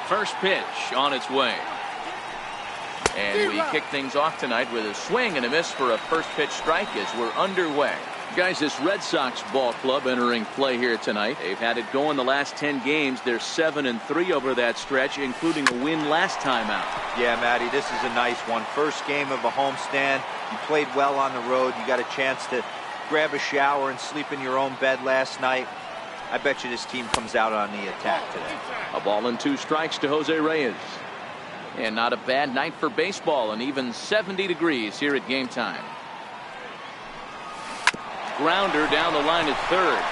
First pitch on its way. And we kick things off tonight with a swing and a miss for a first pitch strike as we're underway. Guys, this Red Sox ball club entering play here tonight. They've had it going the last 10 games. They're 7-3 over that stretch, including a win last time out. Yeah, Matty, this is a nice one. First game of a homestand. You played well on the road. You got a chance to grab a shower and sleep in your own bed last night. I bet you this team comes out on the attack today. A ball and 2 strikes to Jose Reyes. And not a bad night for baseball, and even 70 degrees here at game time. Grounder down the line at third.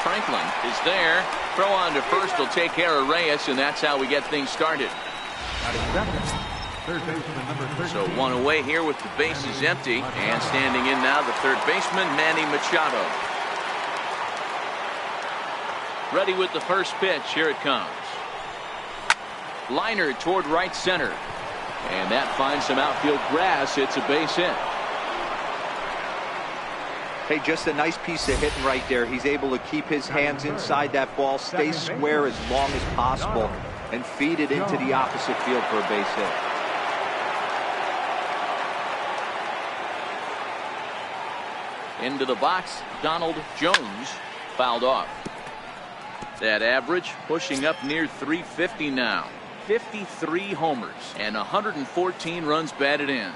Franklin is there. Throw on to first will take care of Reyes, and that's how we get things started. So one away here with the bases empty, and standing in now the third baseman, Manny Machado. Ready with the first pitch. Here it comes. Liner toward right center, and that finds some outfield grass. It's a base hit. Hey, just a nice piece of hitting right there. He's able to keep his hands inside that ball, stay square as long as possible, and feed it into the opposite field for a base hit. Into the box, Donald Jones fouled off. That average pushing up near 350 now. 53 homers and 114 runs batted in.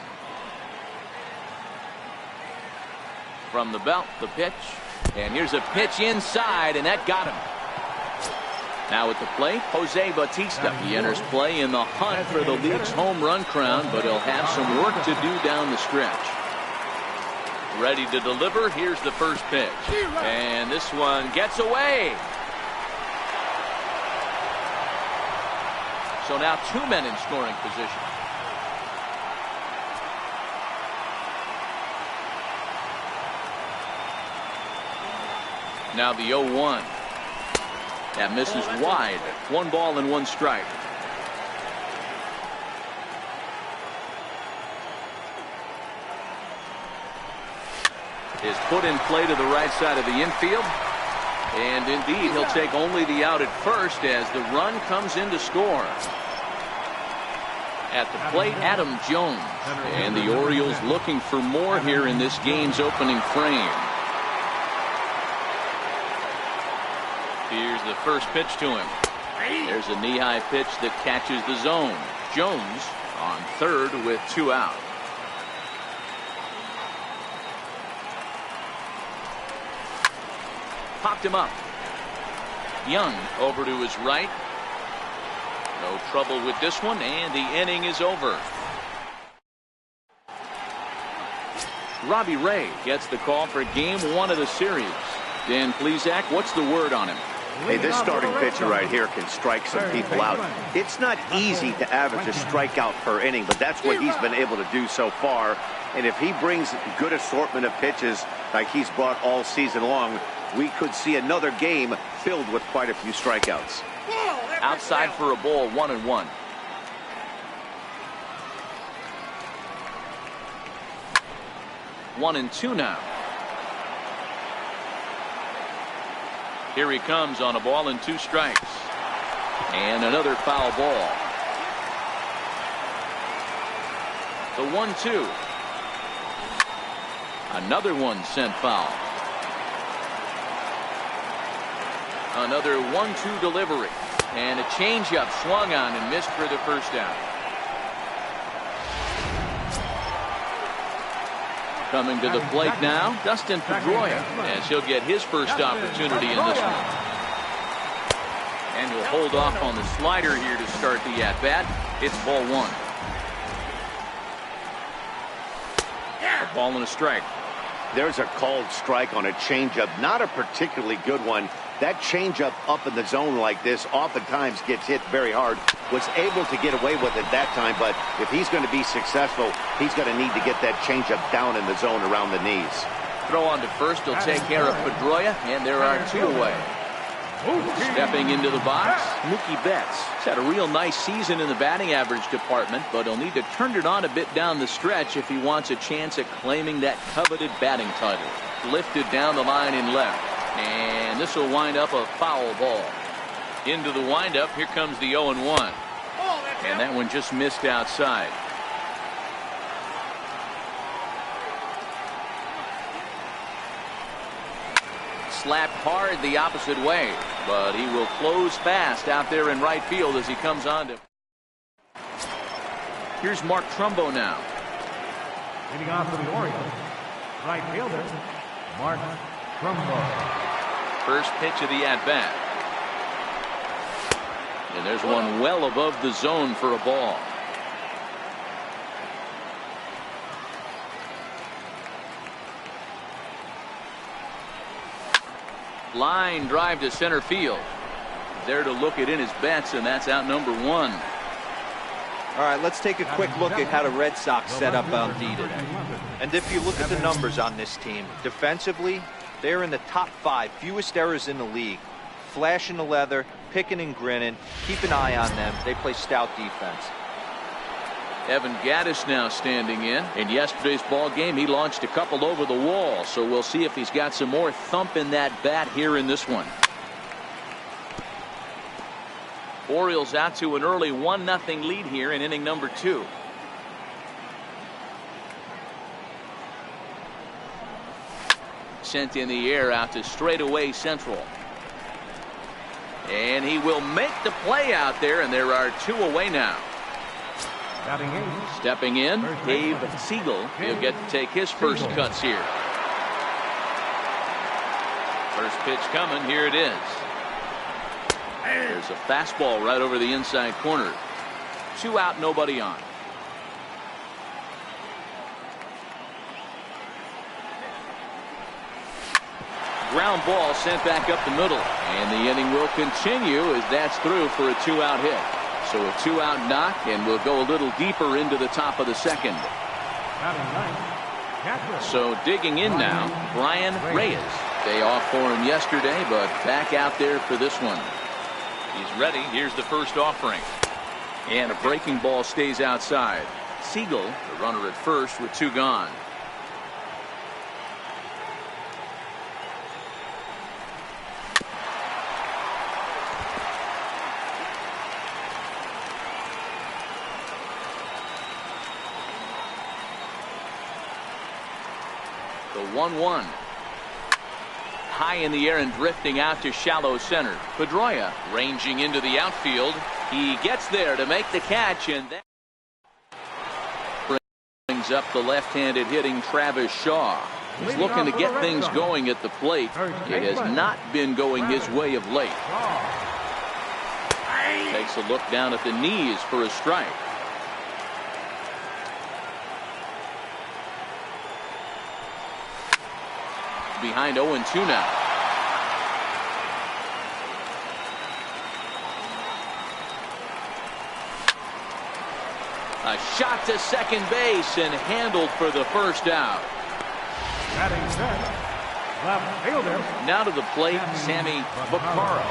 From the belt, the pitch, and here's a pitch inside, and that got him. Now at the plate, Jose Bautista. He enters play in the hunt for the league's home run crown, but he'll have some work to do down the stretch. Ready to deliver. Here's the first pitch, and this one gets away. So now 2 men in scoring position. Now the 0-1. That misses wide. 1 ball and 1 strike. Is put in play to the right side of the infield. And indeed, he'll take only the out at first as the run comes in to score. At the plate, Adam Jones. And the Orioles looking for more here in this game's opening frame. Here's the first pitch to him. There's a knee-high pitch that catches the zone. Jones on third with 2 out. Popped him up. Young over to his right. No trouble with this one, and the inning is over. Robbie Ray gets the call for game 1 of the series. Dan Plesac, what's the word on him? Hey, this starting pitcher right here can strike some people out. It's not easy to average a strikeout per inning, but that's what he's been able to do so far. And if he brings good assortment of pitches like he's brought all season long, we could see another game filled with quite a few strikeouts. Outside for a ball, 1-1. One and 2 now. Here he comes on a ball and 2 strikes. And another foul ball. The 1-2. Another one sent foul. Another 1-2 delivery. And a changeup swung on and missed for the first out. Coming to the plate now, Dustin Pedroia, as he'll get his first opportunity in this one. And he'll hold off on the slider here to start the at-bat. It's ball 1. A ball and a strike. There's a called strike on a changeup, not a particularly good one. That changeup up in the zone like this oftentimes gets hit very hard. Was able to get away with it that time, but if he's going to be successful, he's going to need to get that changeup down in the zone around the knees. Throw on to first. He'll take care of Pedroia, and there are 2 away. Stepping into the box, Mookie Betts. He's had a real nice season in the batting average department, but he'll need to turn it on a bit down the stretch if he wants a chance at claiming that coveted batting title. Lifted down the line in left. And this will wind up a foul ball. Into the windup, here comes the 0-1. And that one just missed outside. Slapped hard the opposite way, but he will close fast out there in right field as he comes on to. Here's Mark Trumbo now. Leading off for the Orioles, right fielder, Mark Trumbo. First pitch of the at-bat. And there's one well above the zone for a ball. Line drive to center field. There to look it in his bets, and that's out number one. All right, let's take a quick look at how the Red Sox set up on D today. And if you look at the numbers on this team, defensively, they're in the top 5 fewest errors in the league. Flashing the leather, picking and grinning, keep an eye on them. They play stout defense. Evan Gattis now standing in. In yesterday's ball game, he launched a couple over the wall, so we'll see if he's got some more thump in that bat here in this one. Orioles out to an early 1-0 lead here in inning number 2. Sent in the air out to straightaway central. And he will make the play out there, and there are 2 away now. Stepping in, Dave Siegel. He'll get to take his first cuts here. First pitch coming. Here it is. There's a fastball right over the inside corner. 2 out, nobody on. Ground ball sent back up the middle. And the inning will continue as that's through for a 2-out hit. So a 2-out knock, and we'll go a little deeper into the top of the second. So digging in now, Brian Reyes. Day off for him yesterday, but back out there for this one. He's ready. Here's the first offering. And a breaking ball stays outside. Siegel, the runner at first with 2 gone. The 1-1. High in the air and drifting out to shallow center. Pedroia ranging into the outfield. He gets there to make the catch, and that brings up the left-handed hitting Travis Shaw. He's looking to get things going at the plate. It has not been going his way of late. Takes a look down at the knees for a strike. Behind 0-2 now. A shot to second base and handled for the first out. Now to the plate, Sammy Vaccaro.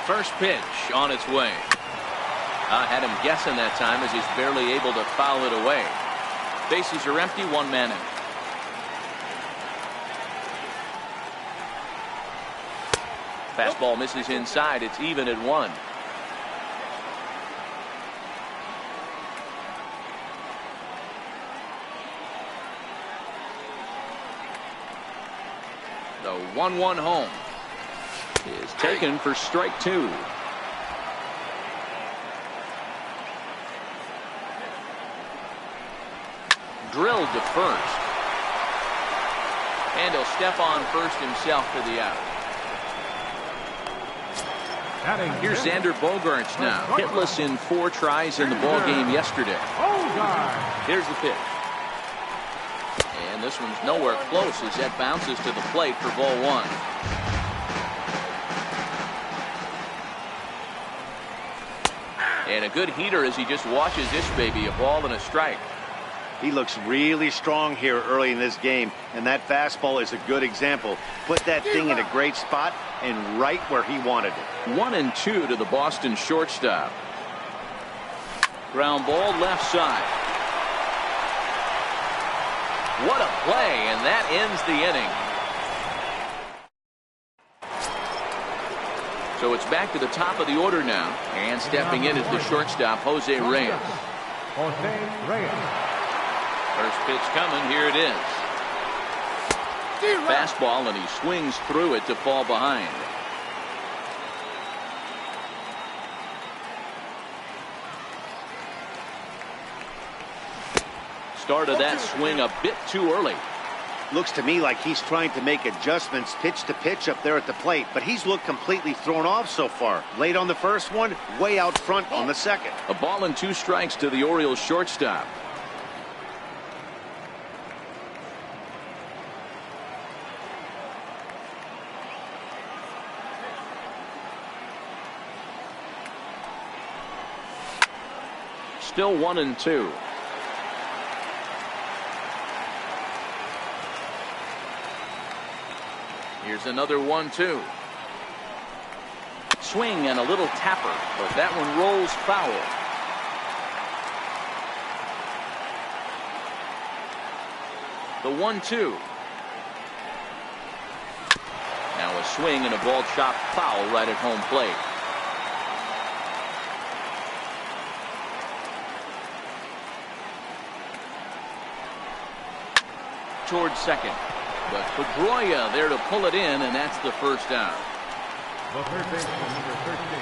First pitch on its way. I had him guessing that time as he's barely able to foul it away. Bases are empty, 1 man in. Fastball misses inside. It's even at 1. The 1-1 home is taken for strike 2. Drilled to first. And he'll step on first himself for the out. Here's Xander Bogaerts now, hitless in 4 tries in the ball game yesterday. Here's the pitch. And this one's nowhere close as that bounces to the plate for ball 1. And a good heater as he just watches this baby, a ball and a strike. He looks really strong here early in this game, and that fastball is a good example. Put that thing in a great spot and right where he wanted it. 1-2 to the Boston shortstop. Ground ball left side. What a play, and that ends the inning. So it's back to the top of the order now. And stepping in is the shortstop, Jose Reyes. Jose Reyes. First pitch coming. Here it is. Fastball, and he swings through it to fall behind. Started that swing a bit too early. Looks to me like he's trying to make adjustments pitch to pitch up there at the plate, but he's looked completely thrown off so far. Late on the first one, way out front on the second. A ball and 2 strikes to the Orioles shortstop. Still 1-2. Here's another 1-2. Swing and a little tapper, but that one rolls foul. The 1-2. Now a swing and a ball chopped foul right at home plate. Towards second. But Pedroia there to pull it in, and that's the first down.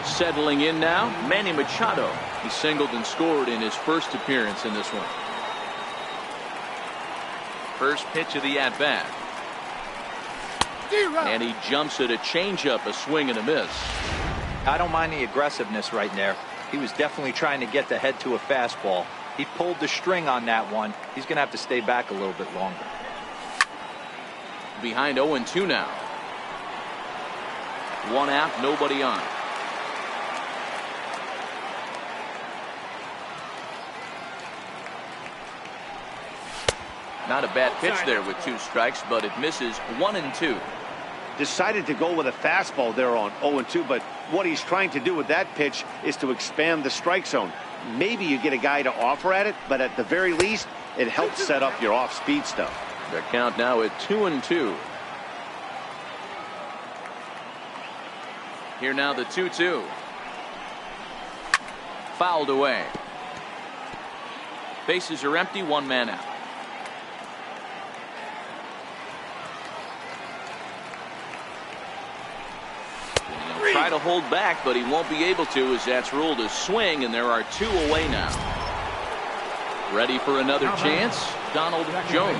Settling in now, Manny Machado. He singled and scored in his first appearance in this one. First pitch of the at-bat. And he jumps at a changeup, a swing and a miss. I don't mind the aggressiveness right there. He was definitely trying to get the head to a fastball. He pulled the string on that one. He's going to have to stay back a little bit longer. Behind 0-2 now. 1 out, nobody on. Not a bad pitch there with 2 strikes, but it misses. 1-2. Decided to go with a fastball there on 0-2, but what he's trying to do with that pitch is to expand the strike zone. Maybe you get a guy to offer at it, but at the very least, it helps set up your off-speed stuff. The count now at 2-2. Here now the 2-2. Fouled away. Bases are empty, 1 man out. He'll try to hold back, but he won't be able to, as that's ruled a swing, and there are 2 away now. Ready for another chance? Donald Jones.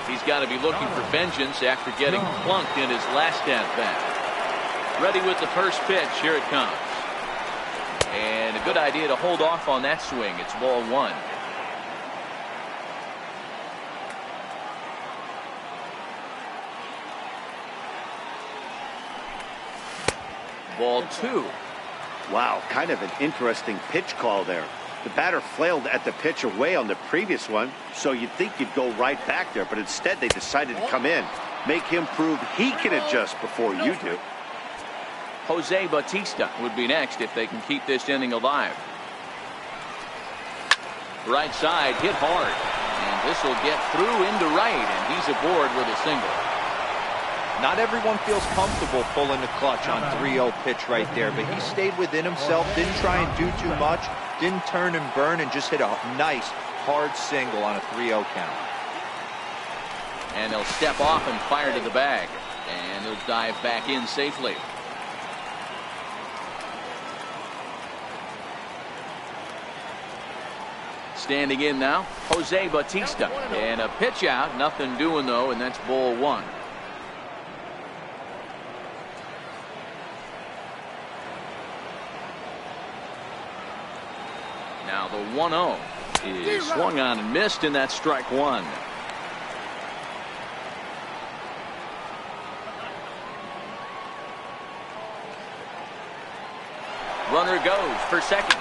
He's got to be looking for vengeance after getting plunked in his last at-bat. Ready with the first pitch. Here it comes. And a good idea to hold off on that swing. It's ball 1. Ball 2. Wow, kind of an interesting pitch call there. The batter flailed at the pitch away on the previous one, so you'd think you'd go right back there, but instead they decided to come in, make him prove he can adjust before you do. Jose Bautista would be next if they can keep this inning alive. Right side, hit hard, and this will get through into right, and he's aboard with a single. Not everyone feels comfortable pulling the clutch on 3-0 pitch right there, but he stayed within himself, didn't try and do too much, didn't turn and burn, and just hit a nice, hard single on a 3-0 count. And he'll step off and fire to the bag, and he'll dive back in safely. Standing in now, Jose Bautista, and a pitch out, nothing doing though, and that's ball 1. Now the 1-0 is swung on and missed, and that's strike 1. Runner goes for second.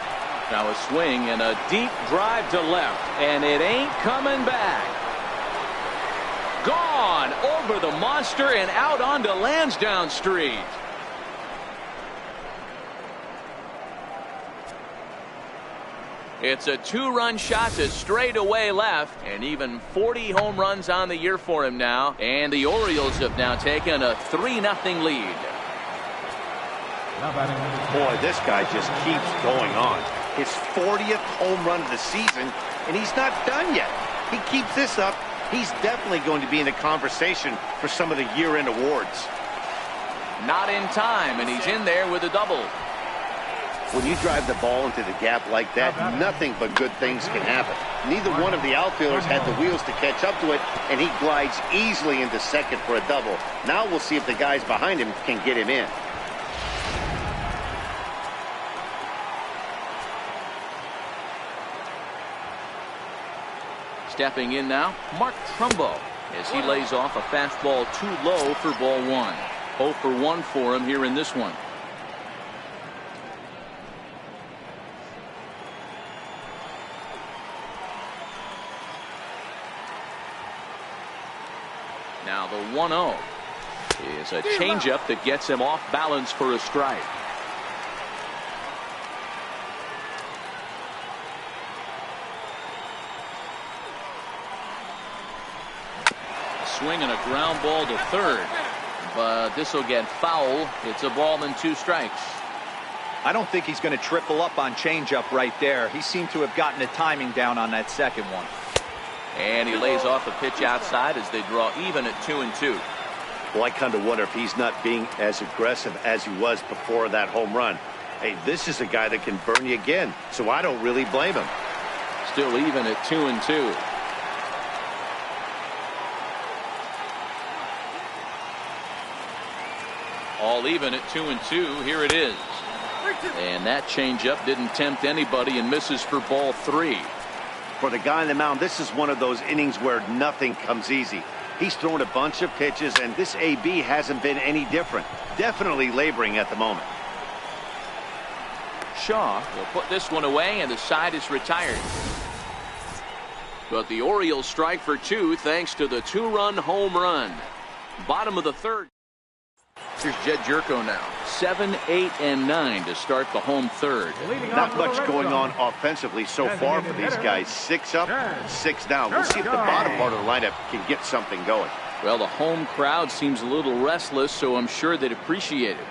Now a swing and a deep drive to left, and it ain't coming back. Gone over the monster and out onto Lansdowne Street. It's a 2-run shot to straightaway left, and even 40 home runs on the year for him now. And the Orioles have now taken a 3-0 lead. Now batting number 10. Boy, this guy just keeps going on. His 40th home run of the season, and he's not done yet. He keeps this up, he's definitely going to be in the conversation for some of the year-end awards. Not in time, and he's in there with a double. When you drive the ball into the gap like that, nothing but good things can happen. Neither one of the outfielders had the wheels to catch up to it, and he glides easily into second for a double. Now we'll see if the guys behind him can get him in. Stepping in now, Mark Trumbo, as he lays off a fastball too low for ball one. 0 for 1 for him here in this one. Now the 1-0 is a changeup that gets him off balance for a strike. Swing and a ground ball to third, but this will get foul. It's a ball and 2 strikes. I don't think he's going to triple up on changeup right there. He seemed to have gotten the timing down on that second one. And he lays off a pitch outside as they draw even at 2-2. Well, I kind of wonder if he's not being as aggressive as he was before that home run. Hey, this is a guy that can burn you again, so I don't really blame him. Still even at 2-2. All even at 2-2. Here it is. And that changeup didn't tempt anybody and misses for ball 3. For the guy on the mound, this is one of those innings where nothing comes easy. He's thrown a bunch of pitches, and this AB hasn't been any different. Definitely laboring at the moment. Shaw will put this one away, and the side is retired. But the Orioles strike for 2 thanks to the 2-run home run. Bottom of the third. Here's Jed Jerko now. 7, 8, and 9 to start the home third. Not much going on offensively so far for these guys. 6 up, 6 down. We'll see if the bottom part of the lineup can get something going. Well, the home crowd seems a little restless, so I'm sure they'd appreciate it.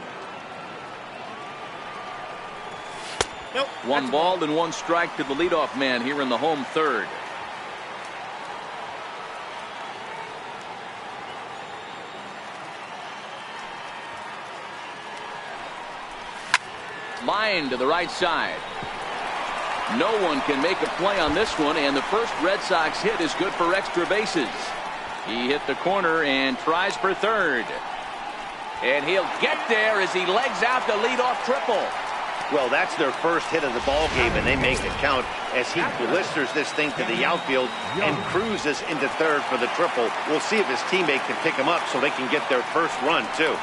Nope. 1 ball and 1 strike to the leadoff man here in the home third. Line to the right side. No one can make a play on this one, and the first Red Sox hit is good for extra bases. He hit the corner and tries for third. And he'll get there as he legs out the leadoff triple. Well, that's their first hit of the ball game, and they make it count as he blisters this thing to the outfield and cruises into third for the triple. We'll see if his teammate can pick him up so they can get their first run, too.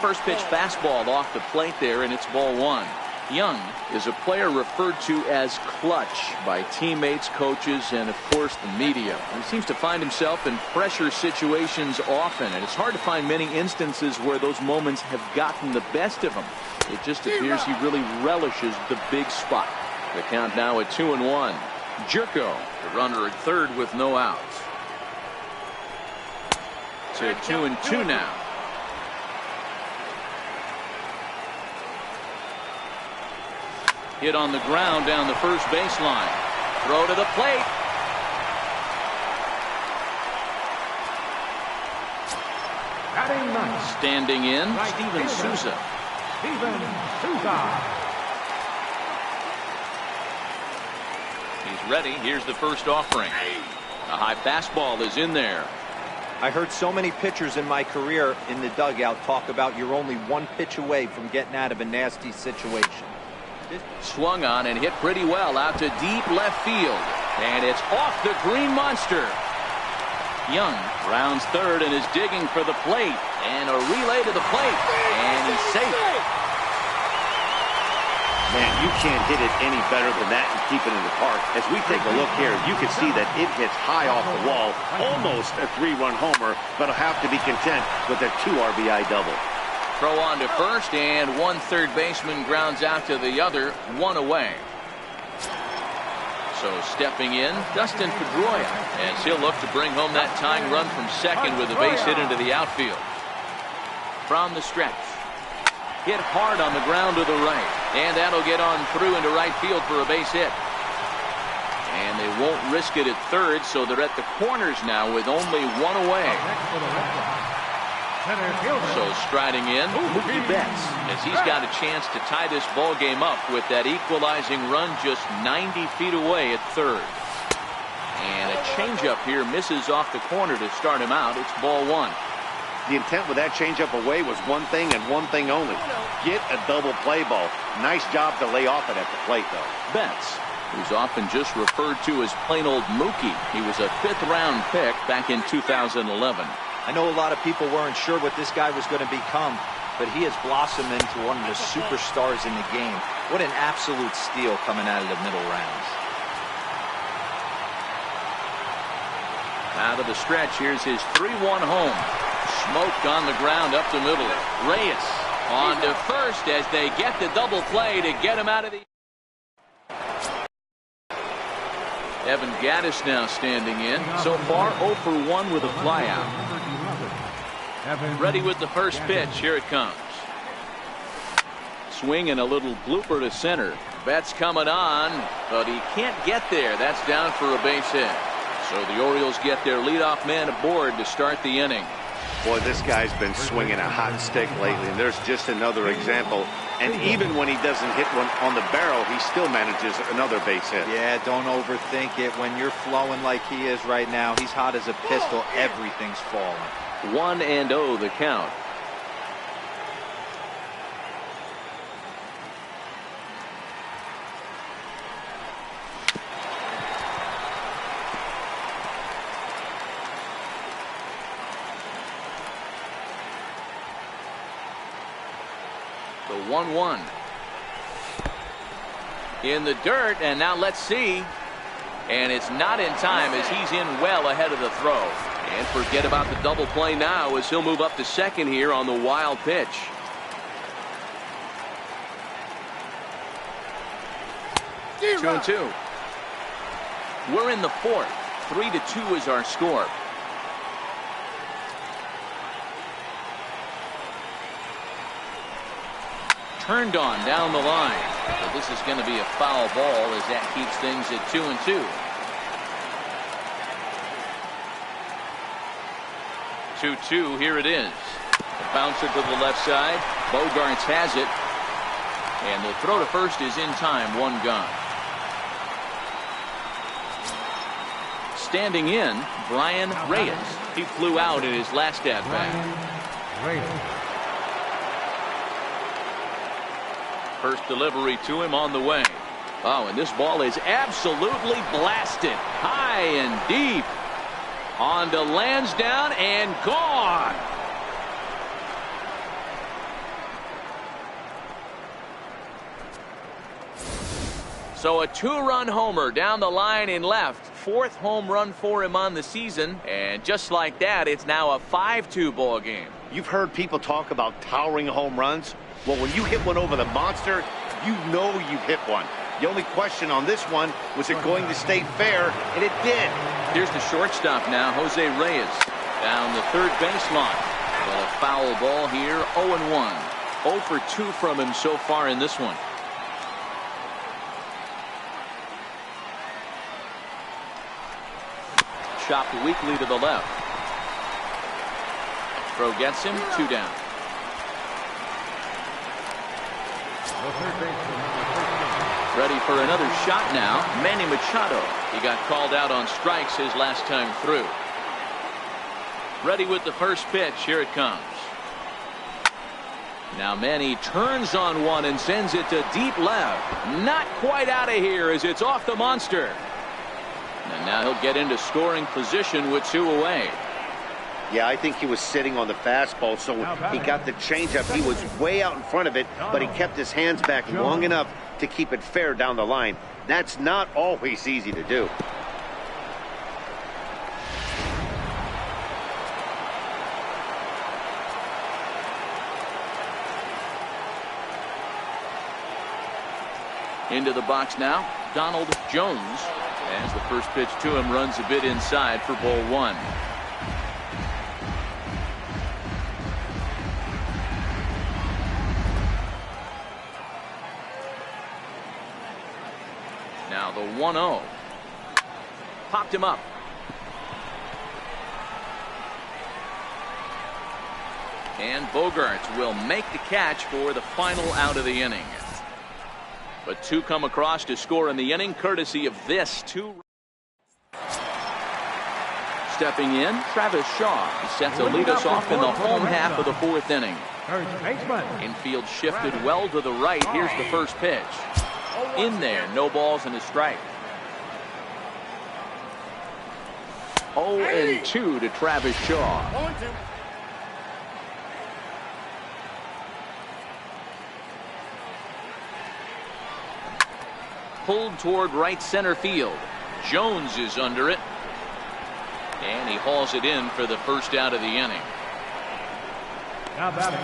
First pitch fastball off the plate there, and it's ball 1. Young is a player referred to as clutch by teammates, coaches, and of course the media. He seems to find himself in pressure situations often, and it's hard to find many instances where those moments have gotten the best of him. It just appears he really relishes the big spot. The count now at 2-1. Jerko, the runner at third with no outs. To 2-2 now. Hit on the ground down the first baseline. Throw to the plate. Batting ninth. Standing in, Steven Souza. Steven Souza. He's ready. Here's the first offering. A high fastball is in there. I heard so many pitchers in my career in the dugout talk about you're only 1 pitch away from getting out of a nasty situation. Swung on and hit pretty well out to deep left field. And it's off the green monster. Young rounds third and is digging for the plate. And a relay to the plate. And he's safe. Man, you can't hit it any better than that and keep it in the park. As we take a look here, you can see that it hits high off the wall. Almost a 3-run homer, but will have to be content with a 2 RBI double. Throw on to first, and 1 third baseman grounds out to the other, 1 away. So stepping in, Dustin Pedroia, as he'll look to bring home that tying run from second with a base hit into the outfield. From the stretch. hit hard on the ground to the right. And that'll get on through into right field for a base hit. And they won't risk it at third, so they're at the corners now with only one away. So striding in, Mookie Betts, as he's got a chance to tie this ball game up with that equalizing run just 90 feet away at third. And a changeup here misses off the corner to start him out. It's ball one. The intent with that changeup away was one thing and one thing only. Get a double play ball. Nice job to lay off it at the plate, though. Betts, who's often just referred to as plain old Mookie. He was a 5th-round pick back in 2011. I know a lot of people weren't sure what this guy was going to become, but he has blossomed into one of the superstars in the game. What an absolute steal coming out of the middle rounds. Out of the stretch, here's his 3-1 home. Smoke on the ground up the middle. Reyes on to first as they get the double play to get him out of the... Evan Gattis now standing in. So far 0 for 1 with a flyout. Ready with the first pitch. Here it comes. Swing and a little blooper to center. Betts coming on, but he can't get there. That's down for a base hit. So the Orioles get their leadoff man aboard to start the inning. Boy, this guy's been swinging a hot stick lately, and there's just another example. And even when he doesn't hit one on the barrel, he still manages another base hit. Yeah, don't overthink it. When you're flowing like he is right now, he's hot as a pistol. Everything's falling. 1-0 the count. The 1-1 in the dirt, and now let's see, and it's not in time as he's in well ahead of the throw. And forget about the double play now as he'll move up to second here on the wild pitch. Two and two. We're in the fourth. 3-2 is our score. Turned on down the line. But this is going to be a foul ball as that keeps things at 2 and 2. 2-2, here it is. The bouncer to the left side. Bogarts has it. And the throw to first is in time. One gone. Standing in, Brian Reyes. He flew out in his last at-bat. First delivery to him on the way. Oh, and this ball is absolutely blasted. High and deep. On to Lansdowne and gone. So a 2-run homer down the line in left. 4th home run for him on the season. And just like that, it's now a 5-2 ball game. You've heard people talk about towering home runs. Well, when you hit one over the monster, you know you've hit one. The only question on this one, was it going to stay fair? And it did. Here's the shortstop now, Jose Reyes. Down the third baseline. But a foul ball here, 0-1. 0 for 2 from him so far in this one. Chopped weakly to the left. Throw gets him, 2 down. Ready for another shot now, Manny Machado. He got called out on strikes his last time through. Ready with the first pitch. Here it comes. Now Manny turns on one and sends it to deep left. Not quite out of here as it's off the monster. And now he'll get into scoring position with 2 away. Yeah, I think he was sitting on the fastball, so he got the changeup. He was way out in front of it, but he kept his hands back long enough to keep it fair down the line. That's not always easy to do. Into the box now, Donald Jones, as the first pitch to him runs a bit inside for ball 1. Now the 1-0. Popped him up. And Bogaerts will make the catch for the final out of the inning. But two come across to score in the inning, courtesy of this two. Stepping in, Travis Shaw is set to lead us off in the home half of the fourth inning. Infield shifted well to the right. Here's the first pitch. In there, no balls and a strike. 0-2 to Travis Shaw. Pulled toward right center field. Jones is under it. And he hauls it in for the first out of the inning. Now batting,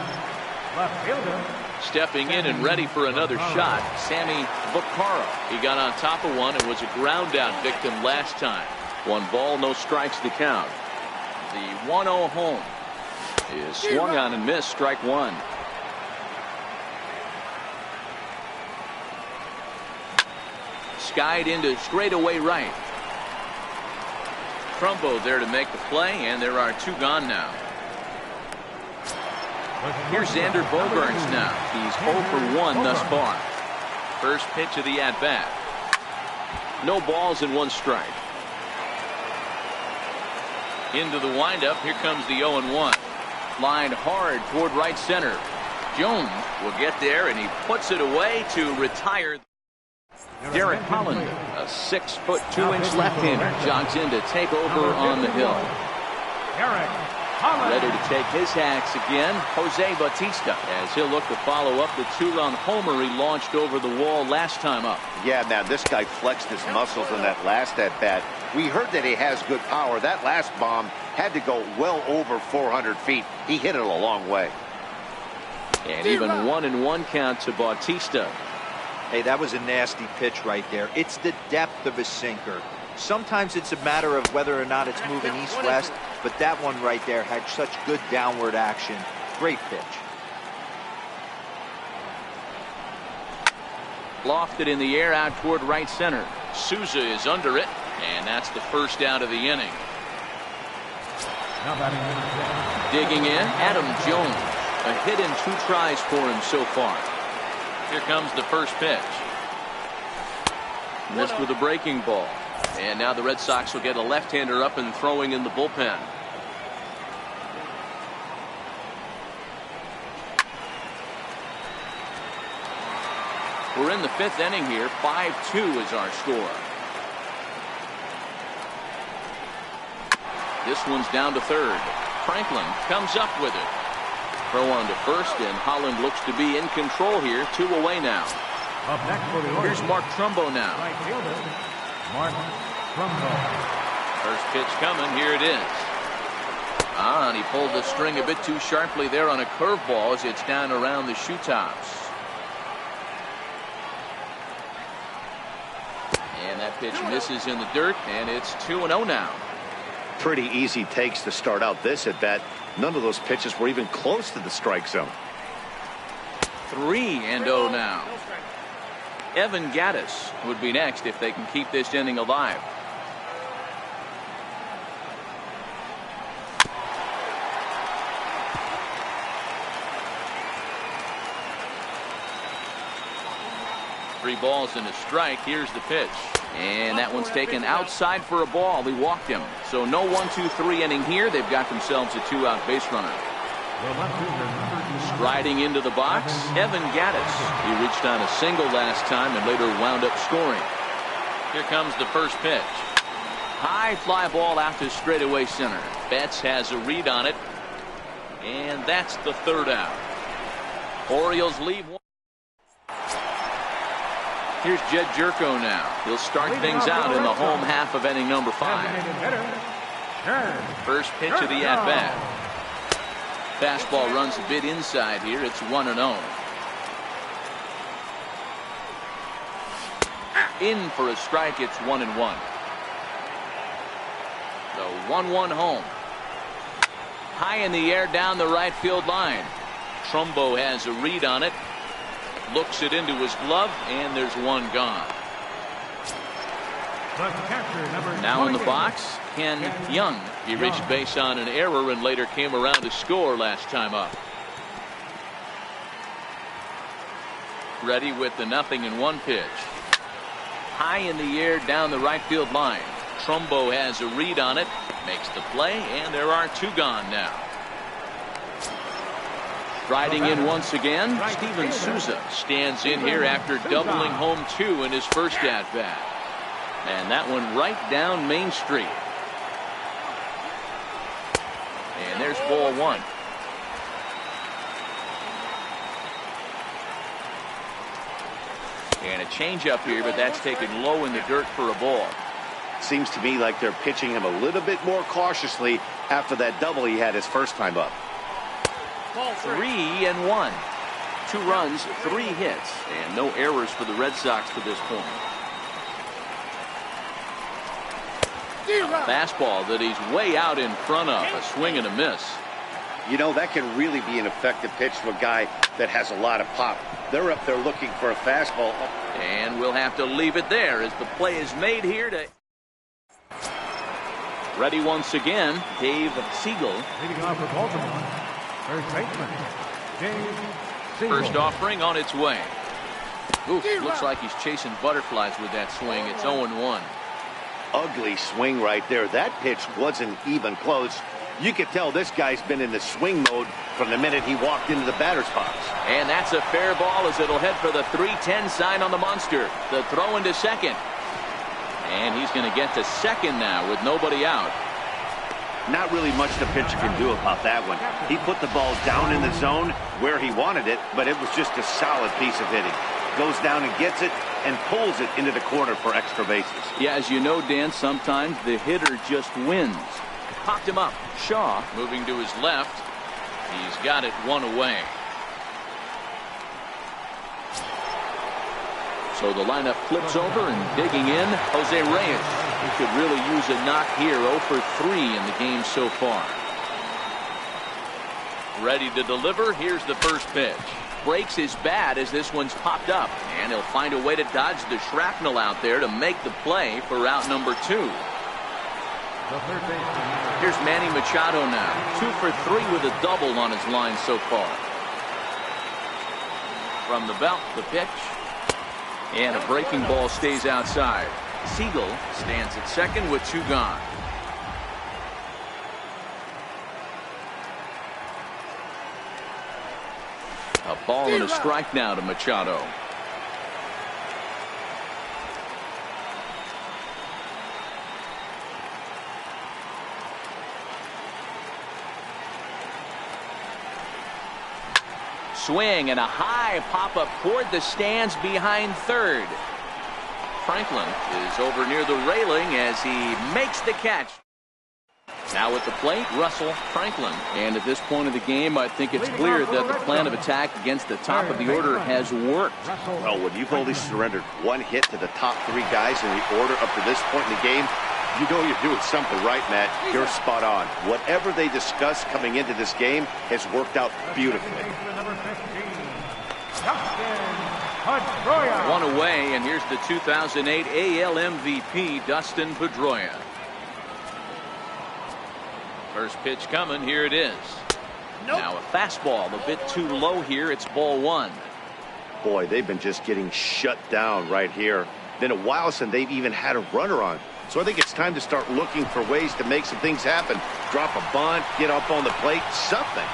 left fielder. Stepping in and ready for another shot, Sammy Vaccaro. He got on top of one and was a ground out victim last time. 1 ball, no strikes to count. The 1-0 home is swung on and missed, strike one. Skied into straightaway right. Trumbo there to make the play, and there are 2 gone now. Here's Xander Bogaerts now. He's 0 for 1 thus far. First pitch of the at-bat. No balls and 1 strike. Into the windup. Here comes the 0-1. Lined hard toward right center. Jones will get there, and he puts it away to retire. Derek Holland, a 6'2" left-hander, jogs in to take over on the hill. Ready to take his hacks again, Jose Bautista, as he'll look to follow up the 2-run homer he launched over the wall last time up. Yeah, man, this guy flexed his muscles in that last at-bat. We heard that he has good power. That last bomb had to go well over 400 feet. He hit it a long way. And even 1-1 count to Bautista. Hey, that was a nasty pitch right there. It's the depth of his sinker. Sometimes it's a matter of whether or not it's moving east-west, but that one right there had such good downward action. Great pitch. Lofted in the air out toward right center. Souza is under it, and that's the first out of the inning. Digging in, Adam Jones. A hit in 2 tries for him so far. Here comes the first pitch. Missed with a breaking ball. And now the Red Sox will get a left-hander up and throwing in the bullpen. We're in the 5th inning here. 5-2 is our score. This one's down to third. Franklin comes up with it. Throw on to first, and Holland looks to be in control here. 2 away now. Up next for the Orioles. Here's Mark Trumbo now. Right fielder, Mark Trumbo. First pitch coming. Here it is. And he pulled the string a bit too sharply there on a curveball as it's down around the shoe tops. And that pitch misses in the dirt, and it's 2-0 now. Pretty easy takes to start out this at bat. None of those pitches were even close to the strike zone. 3-0 now. Evan Gattis would be next if they can keep this inning alive. Three balls and a strike. Here's the pitch. And that one's taken outside for a ball. He walked him. So no 1-2-3 inning here. They've got themselves a 2-out base runner. Striding into the box, Evan Gattis. He reached on a single last time and later wound up scoring. Here comes the first pitch. High fly ball out to straightaway center. Betts has a read on it. And that's the 3rd out. Orioles leave one. Here's Jed Jerko now. He'll start things out in the home half of inning number 5. First pitch of the at-bat. Fastball runs a bit inside here. It's 1-0. In for a strike. It's 1-1. The 1-1 home. High in the air down the right field line. Trumbo has a read on it. Looks it into his glove, and there's one gone. The catcher, number Now in the 28. box, Ken Young. He reached base on an error and later came around to score last time up. Ready with the 0-1 pitch. High in the air down the right field line. Trumbo has a read on it, makes the play, and there are 2 gone now. Riding in once again, Steven Souza stands in here after doubling home 2 in his first at-bat. And that one right down Main Street. And there's ball 1. And a changeup here, but that's taken low in the dirt for a ball. Seems to me like they're pitching him a little bit more cautiously after that double he had his first time up. Ball 3-1. 2 runs, 3 hits, and no errors for the Red Sox to this point. Fastball that he's way out in front of. A swing and a miss. You know, that can really be an effective pitch to a guy that has a lot of pop. They're up there looking for a fastball. And we'll have to leave it there as the play is made here to... Ready once again, Dave Siegel. Leading off for Baltimore, first baseman, Dave Siegel. First offering on its way. Oof, looks like he's chasing butterflies with that swing. It's 0-1. Ugly swing right there. That pitch wasn't even close. You could tell this guy's been in the swing mode from the minute he walked into the batter's box. And that's a fair ball as it'll head for the 3-10 sign on the monster. The throw into second. And he's going to get to second now with nobody out. Not really much the pitcher can do about that one. He put the ball down in the zone where he wanted it, but it was just a solid piece of hitting. Goes down and gets it and pulls it into the corner for extra bases. Yeah, as you know, Dan, sometimes the hitter just wins. Popped him up. Shaw moving to his left. He's got it 1 away. So the lineup flips over and digging in, Jose Reyes. He could really use a knock here. 0 for 3 in the game so far. Ready to deliver. Here's the first pitch. Breaks his bat as this one's popped up. And he'll find a way to dodge the shrapnel out there to make the play for route number 2. Here's Manny Machado now. 2 for 3 with a double on his line so far. From the belt, the pitch. And a breaking ball stays outside. Siegel stands at second with 2 gone. A ball and a strike now to Machado. Swing and a high pop-up toward the stands behind third. Franklin is over near the railing as he makes the catch. Now at the plate, Russell Franklin. And at this point of the game, I think it's clear that the plan of attack against the top of the order has worked. Well, when you've only surrendered 1 hit to the top 3 guys in the order up to this point in the game, you know you're doing something right, Matt. You're spot on. Whatever they discussed coming into this game has worked out beautifully. 1 away, and here's the 2008 AL MVP, Dustin Pedroia. First pitch coming. Here it is. Now a fastball a bit too low here. It's ball 1. Boy, they've been just getting shut down right here. Been a while since they've even had a runner on. So I think it's time to start looking for ways to make some things happen. Drop a bunt, get up on the plate, something.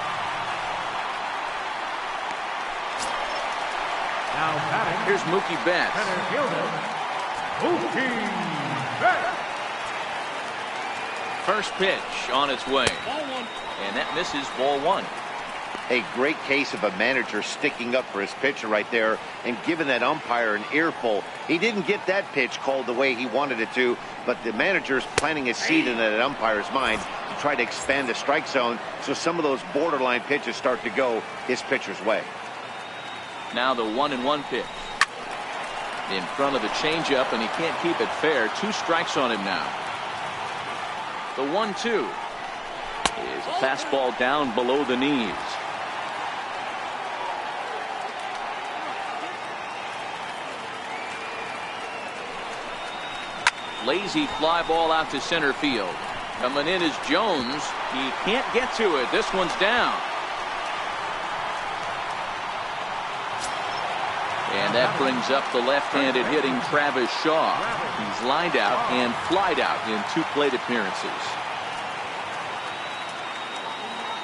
Now batting, Here's Mookie Betts. center fielder, Mookie Betts. First pitch on its way. And that misses ball 1. A great case of a manager sticking up for his pitcher right there and giving that umpire an earful. He didn't get that pitch called the way he wanted it to, but the manager's planting a seed in that umpire's mind to try to expand the strike zone so some of those borderline pitches start to go his pitcher's way. Now the 1-1 pitch. In front of the changeup, and he can't keep it fair. 2 strikes on him now. The 1-2 is a fastball down below the knees. Lazy fly ball out to center field. Coming in is Jones. He can't get to it. This one's down. And that brings up the left-handed hitting Travis Shaw. He's lined out and flied out in 2 plate appearances.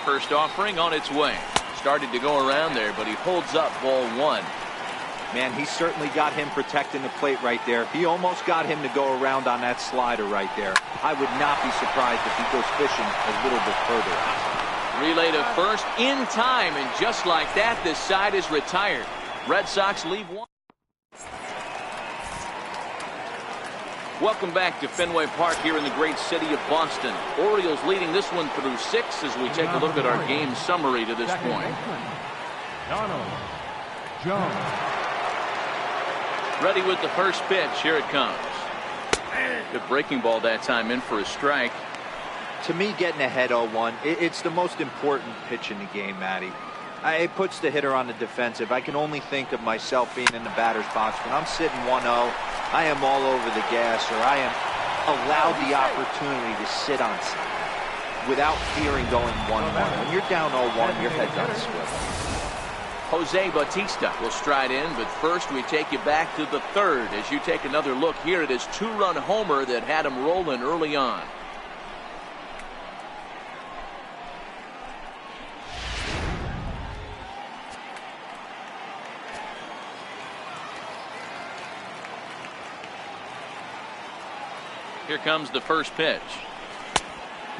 First offering on its way. Started to go around there, but he holds up ball 1. Man, he certainly got him protecting the plate right there. He almost got him to go around on that slider right there. I would not be surprised if he goes fishing a little bit further out. Relay to first in time, and just like that, this side is retired. Red Sox leave 1. Welcome back to Fenway Park here in the great city of Boston. Orioles leading this one through 6 as we take a look at our game summary to this point. Donald Jones. Ready with the first pitch. Here it comes. Good breaking ball that time, in for a strike. To me, getting ahead 0-1, it's the most important pitch in the game, Matty. It puts the hitter on the defensive. I can only think of myself being in the batter's box. When I'm sitting 1-0, I am all over the gas, or I am allowed the opportunity to sit on something without fearing going 1-1. When you're down 0-1, your head's on a swivel. Jose Bautista will stride in, but first we take you back to the 3rd as you take another look here at his 2-run homer that had him rolling early on. Here comes the first pitch.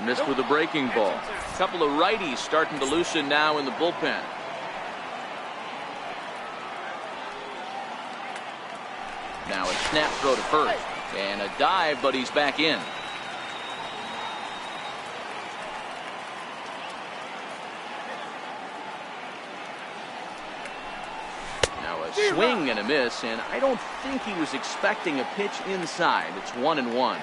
Missed with a breaking ball. A couple of righties starting to loosen now in the bullpen. Now a snap throw to first. And a dive, but he's back in. Now a swing and a miss, and I don't think he was expecting a pitch inside. It's 1-1.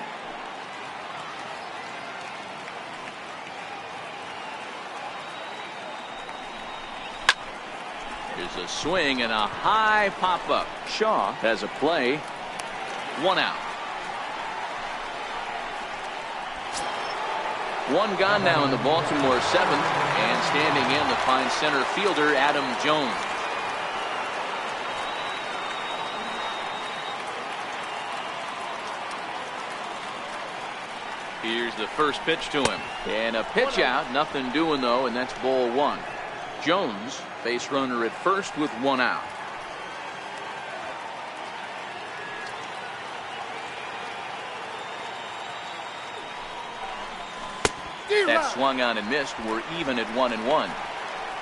Here's a swing and a high pop-up. Shaw has a play. 1 out. 1 gone now in the Baltimore 7th. And standing in, the fine center fielder, Adam Jones. Here's the first pitch to him. And a pitch out. Nothing doing, though, and that's ball 1. Jones, base runner at first with 1 out. That swung on and missed. We're even at 1-1.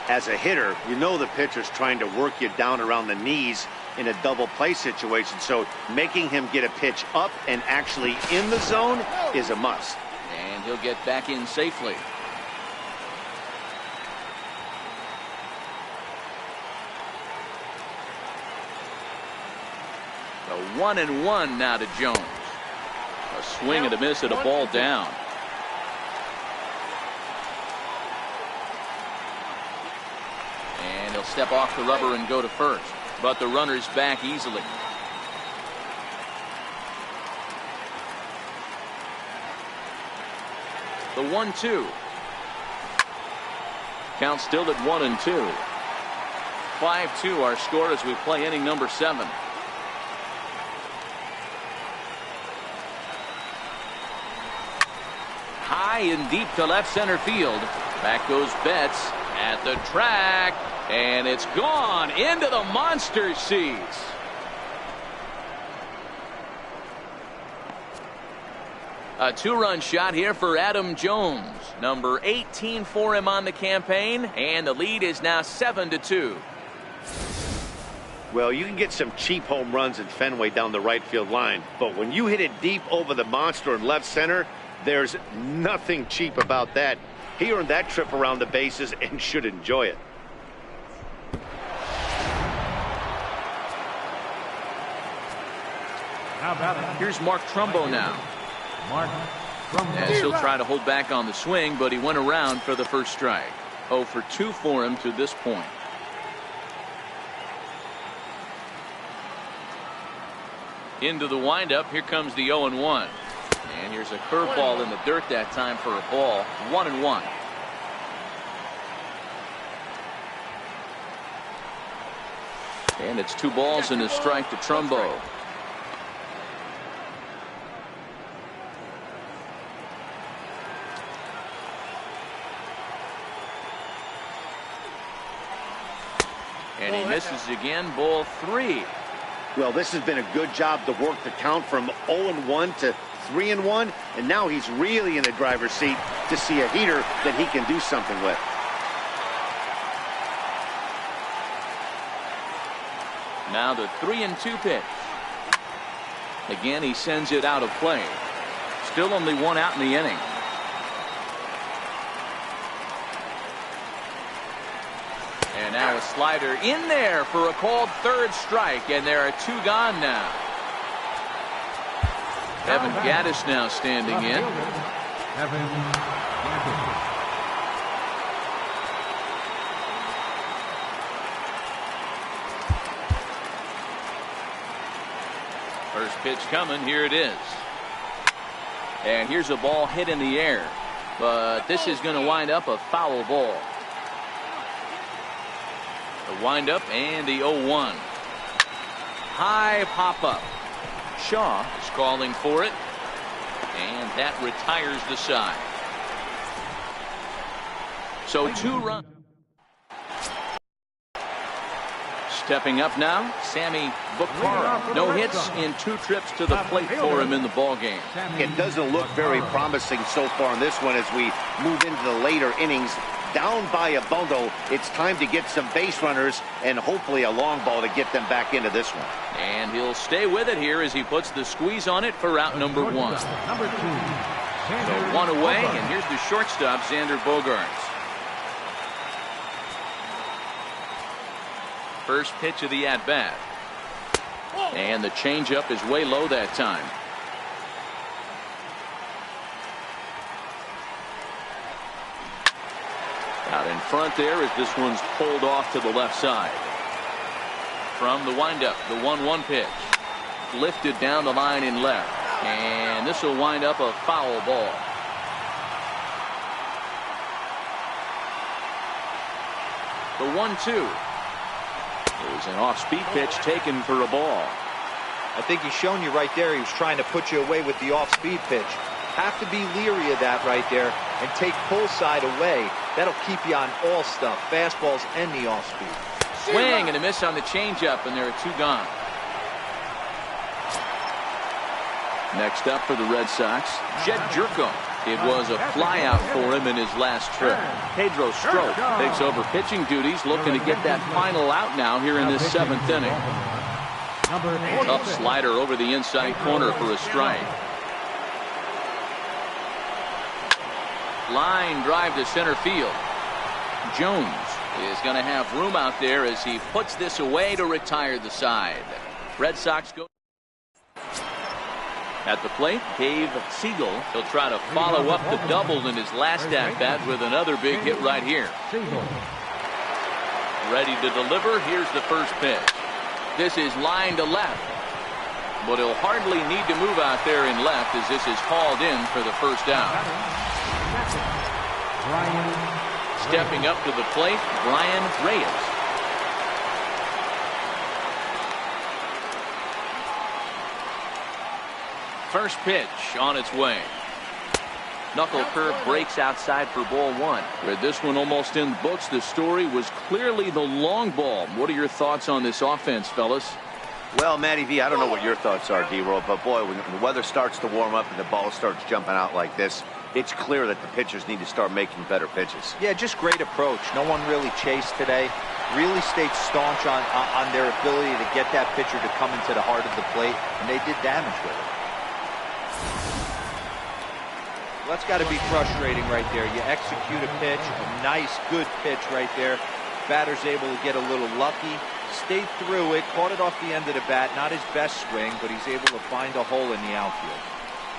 As a hitter, you know the pitcher's trying to work you down around the knees in a double play situation, so making him get a pitch up and actually in the zone is a must. And he'll get back in safely. So 1-1 now to Jones. A swing and a miss at a ball down. And he'll step off the rubber and go to first. But the runner's back easily. The 1-2. Count still at 1-2. 5-2 our score as we play inning number 7. High and deep to left center field. Back goes Betts at the track, and it's gone into the monster seats. A 2-run shot here for Adam Jones, number 18 for him on the campaign, and the lead is now 7-2. Well, you can get some cheap home runs in Fenway down the right field line, but when you hit it deep over the monster in left center, there's nothing cheap about that. He earned that trip around the bases and should enjoy it. How about it? Here's Mark Trumbo now. Mark Trumbo. As he'll try to hold back on the swing, but he went around for the first strike. 0 for 2 for him to this point. Into the windup. Here comes the 0-1. And here's a curveball in the dirt that time for a ball. 1-1. And it's 2 balls and a strike to Trumbo. And he misses again. Ball 3. Well, this has been a good job to work the count from 0-1 to 3-1, and now he's really in the driver's seat to see a heater that he can do something with. Now the 3-2 pitch. Again, he sends it out of play. Still only 1 out in the inning. And now a slider in there for a called 3rd strike, and there are 2 gone now. Evan Gaddis now standing in. Evan Gaddis. First pitch coming. Here it is. And here's a ball hit in the air. But this is going to wind up a foul ball. The windup and the 0-1. High pop up. Shaw is calling for it. And that retires the side. So 2 runs. Stepping up now, Sammy Bukhara. No hits in 2 trips to the plate for him in the ballgame. It doesn't look very promising so far in this one as we move into the later innings. Down by a bundle, it's time to get some base runners and hopefully a long ball to get them back into this one. And he'll stay with it here as he puts the squeeze on it for out number 1. Number 2. So 1 away, and here's the shortstop, Xander Bogaerts. First pitch of the at-bat. And the changeup is way low that time. Out in front there as this one's pulled off to the left side. From the windup, the 1-1 pitch. Lifted down the line in left. And this will wind up a foul ball. The 1-2. It was an off-speed pitch taken for a ball. I think he's shown you right there. He was trying to put you away with the off-speed pitch. Have to be leery of that right there and take pull side away. That'll keep you on all stuff, fastballs and the off-speed. Swing and a miss on the changeup, and there are 2 gone. Next up for the Red Sox, Jed Jerko. It was a flyout for him in his last trip. Pedro Strop takes over pitching duties, looking to get that final out now here in this 7th inning. Up slider over the inside corner for a strike. Line drive to center field. Jones is going to have room out there as he puts this away to retire the side. Red Sox go at the plate. Dave Siegel. He'll try to follow up the double in his last at-bat with another big hit right here. Ready to deliver. Here's the first pitch. This is line to left. But he'll hardly need to move out there in left as this is hauled in for the first out. Stepping up to the plate, Brian Reyes. First pitch on its way. Knuckle curve breaks outside for ball 1. With this one almost in the books, the story was clearly the long ball. What are your thoughts on this offense, fellas? Well, Matty V, I don't know what your thoughts are, D-Roll, but boy, when the weather starts to warm up and the ball starts jumping out like this, it's clear that the pitchers need to start making better pitches. Yeah, just great approach. No one really chased today. Really stayed staunch on their ability to get that pitcher to come into the heart of the plate, and they did damage with it. Well, that's got to be frustrating right there. You execute a pitch, a nice, good pitch right there. Batter's able to get a little lucky, stayed through it, caught it off the end of the bat. Not his best swing, but he's able to find a hole in the outfield.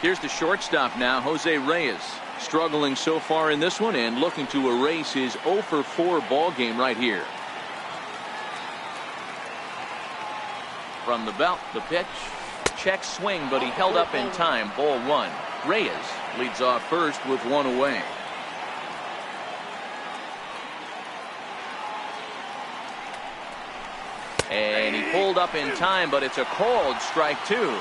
Here's the shortstop now, Jose Reyes. Struggling so far in this one and looking to erase his 0-for-4 ball game right here. From the belt, the pitch. Check swing, but he held up in time. Ball one. Reyes leads off first with one away. And he pulled up in time, but it's a called strike two.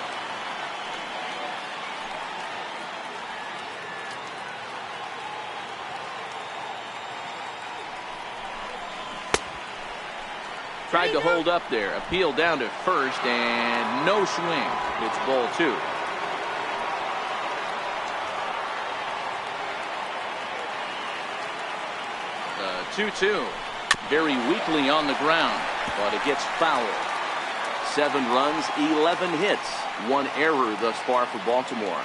Tried to hold up there. Appeal down to first, and no swing. It's ball two. The 2-2. Very weakly on the ground, but it gets fouled. 7 runs, 11 hits. 1 error thus far for Baltimore.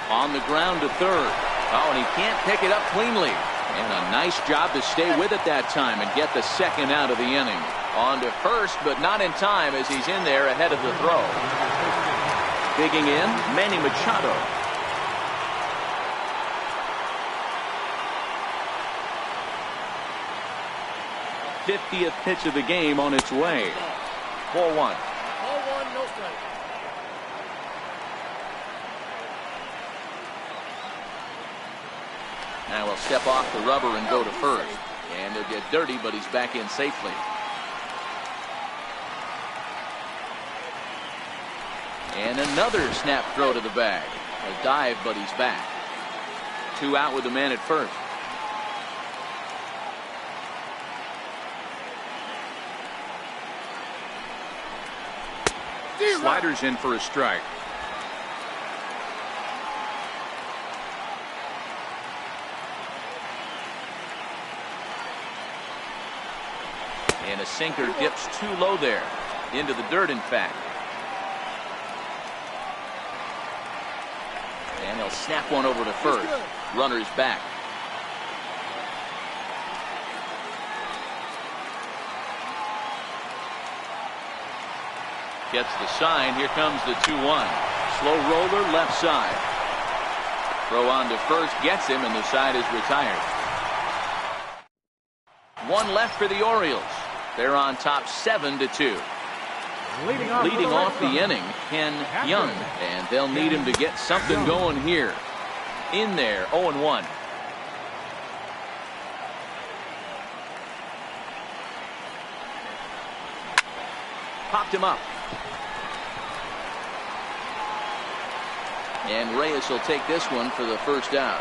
On the ground to third. Oh, and he can't pick it up cleanly. And a nice job to stay with it that time and get the second out of the inning. On to first, but not in time as he's in there ahead of the throw. Digging in, Manny Machado. '50th pitch of the game on its way. 4-1. Ball one, no strike. Now he'll step off the rubber and go to first. And he'll get dirty, but he's back in safely. And another snap throw to the bag. A dive, but he's back. 2 out with the man at first. Sliders in for a strike. And a sinker dips too low there. Into the dirt, in fact. And he'll snap one over to first. Runner's back. Gets the sign. Here comes the 2-1. Slow roller left side. Throw on to first. Gets him, and the side is retired. 1 left for the Orioles. They're on top 7-2. Leading off the inning, Ken Young. And they'll need him to get something going here. In there, 0-1. Popped him up. And Reyes will take this one for the first down.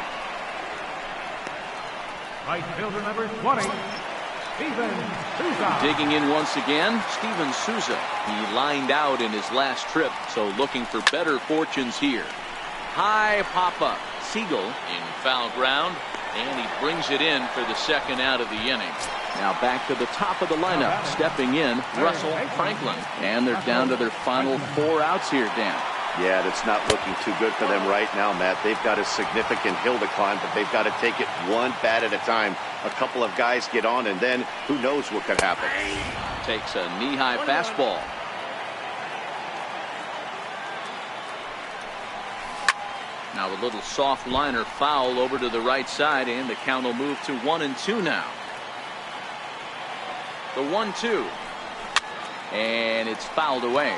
Right fielder number 20, Steven Souza. Digging in once again, Steven Souza. He lined out in his last trip, so looking for better fortunes here. High pop-up. Siegel in foul ground, and he brings it in for the second out of the inning. Now back to the top of the lineup. Stepping in, Russell Franklin. And they're down to their final 4 outs here, Dan. Yeah, that's not looking too good for them right now, Matt. They've got a significant hill to climb, but they've got to take it one bat at a time. A couple of guys get on, and then who knows what could happen. Takes a knee-high fastball. Now a little soft liner foul over to the right side, and the count will move to 1-2 now. The 1-2. And it's fouled away.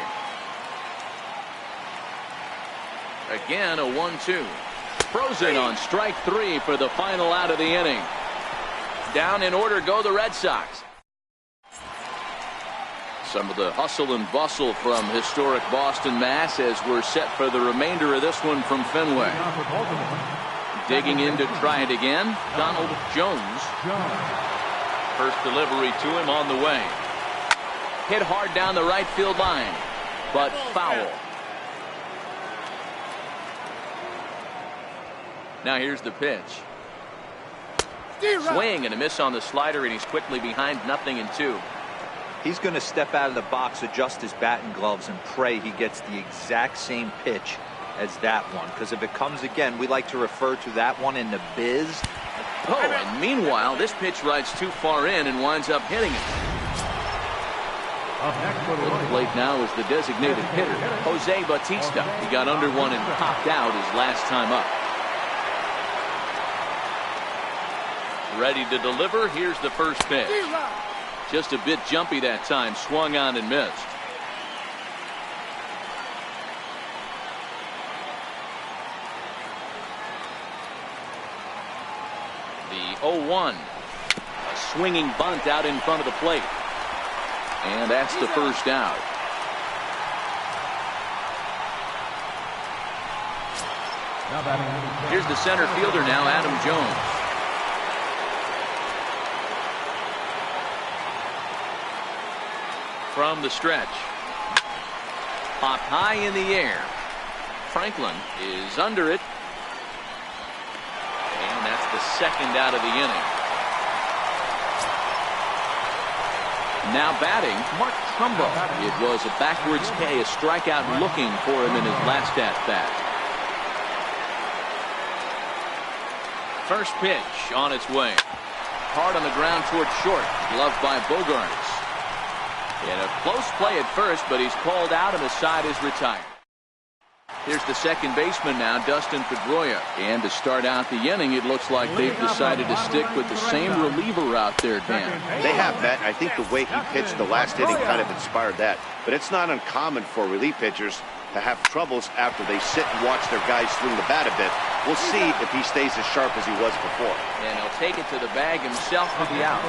Again, a 1-2. Frozen on strike 3 for the final out of the inning. Down in order go the Red Sox. Some of the hustle and bustle from historic Boston, Mass, as we're set for the remainder of this one from Fenway. Digging in to try it again, Donald Jones. First delivery to him on the way. Hit hard down the right field line, but foul. Now here's the pitch. Swing and a miss on the slider, and he's quickly behind 0-2. He's going to step out of the box, adjust his bat and gloves, and pray he gets the exact same pitch as that one. Because if it comes again, we like to refer to that one in the biz. Oh, and meanwhile, this pitch rides too far in and winds up hitting it. At the plate now is the designated hitter, Jose Bautista. He got under one and popped out his last time up. Ready to deliver. Here's the first pitch. Just a bit jumpy that time. Swung on and missed. The 0-1. A swinging bunt out in front of the plate. And that's the first out. Here's the center fielder now, Adam Jones. From the stretch. Popped high in the air. Franklin is under it. And that's the second out of the inning. Now batting, Mark Trumbo. It was a backwards K, a strikeout looking for him in his last at-bat. First pitch on its way. Hard on the ground toward short. Gloved by Bogarts. In a close play at first, but he's called out and the side is retired. Here's the second baseman now, Dustin Pedroia. And to start out the inning, it looks like they've decided to stick with the same reliever out there, Dan. They have, Matt. I think the way he pitched the last inning kind of inspired that. But it's not uncommon for relief pitchers to have troubles after they sit and watch their guys swing the bat a bit. We'll see if he stays as sharp as he was before. And he'll take it to the bag himself for the out.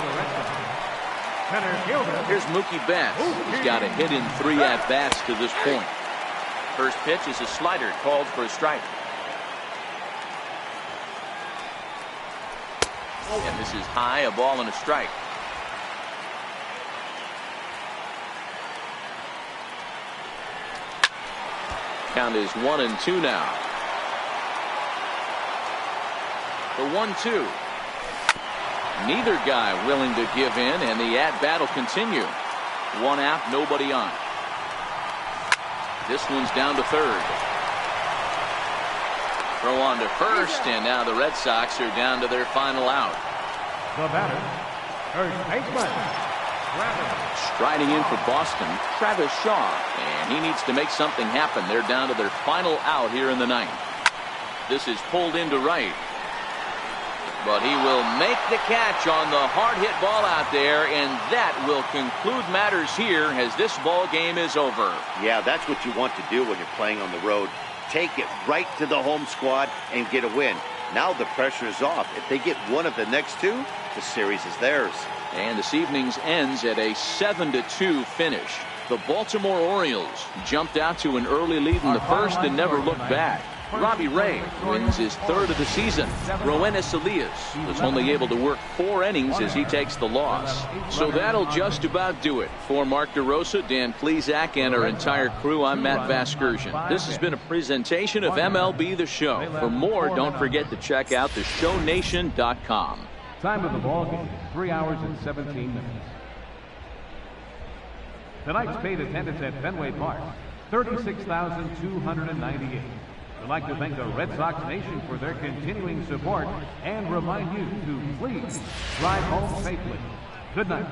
Here's Mookie Betts. He's got a hit in 3 at-bats to this point. First pitch is a slider called for a strike. And this is high, a ball and a strike. Count is 1-2 now. The 1-2. Neither guy willing to give in, and the at-bat will continue. One out, nobody on. This one's down to third. Throw on to first, and now the Red Sox are down to their final out. The batter, first baseman, striding in for Boston, Travis Shaw, and he needs to make something happen. They're down to their final out here in the ninth. This is pulled into right. But he will make the catch on the hard hit ball out there, and that will conclude matters here as this ball game is over. Yeah, that's what you want to do when you're playing on the road. Take it right to the home squad and get a win. Now the pressure is off. If they get one of the next two, the series is theirs. And this evening's ends at a 7-2 finish. The Baltimore Orioles jumped out to an early lead in the first and never looked back. Robbie Ray wins his 3rd of the season. Roenis Elias was only able to work 4 innings as he takes the loss. So that'll just about do it. For Mark DeRosa, Dan Plesac, and our entire crew, I'm Matt Vasgersian. This has been a presentation of MLB The Show. For more, don't forget to check out theshownation.com. Time of the ball game, 3 hours and 17 minutes. Tonight's paid attendance at Fenway Park, 36,298. We'd like to thank the Red Sox Nation for their continuing support and remind you to please drive home safely. Good night.